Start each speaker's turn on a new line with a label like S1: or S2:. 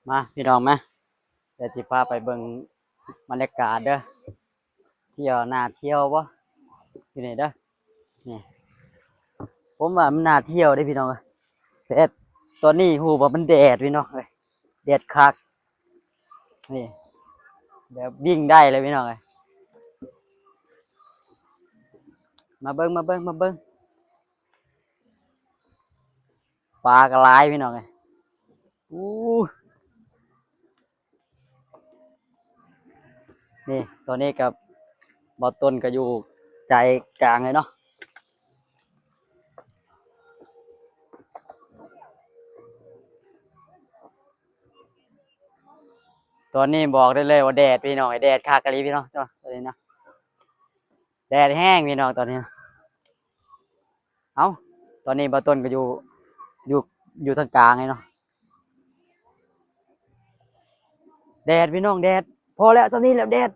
S1: มาพี่น้องมาเดี๋ยวสิพาไปเบิ่งบรรยากาศเด้อเที่ยวน่าเที่ยวบ่อยู่นี่เด้อนี่ผมว่ามันน่าเที่ยวเด้พี่น้องเอ้ยแต่ตอนนี้ฮู้ว่ามันแดดพี่น้องเอ้ยแดดคักนี่แบบวิ่งได้เลยพี่น้องเอ้ยมาเบิ่งปลากระหลายพี่น้องเอ้ยอู้นี่ตอนนี้กับบ่อต้นก็อยู่ใจกลางเลยเนาะตอนนี้บอกได้เลยว่าแดดพี่น้องไอ้แดดคักกะลีพี่น้องจ้ะตอนนี้เนาะแดดแห้งพี่น้องตอนนี้ เอ้าตอนนี้บ่าวต้นก็อยู่อยู่ทางกลางไงเนาะแดดพี่น้องแดดพอแล้วตอนนี้แล้วแดด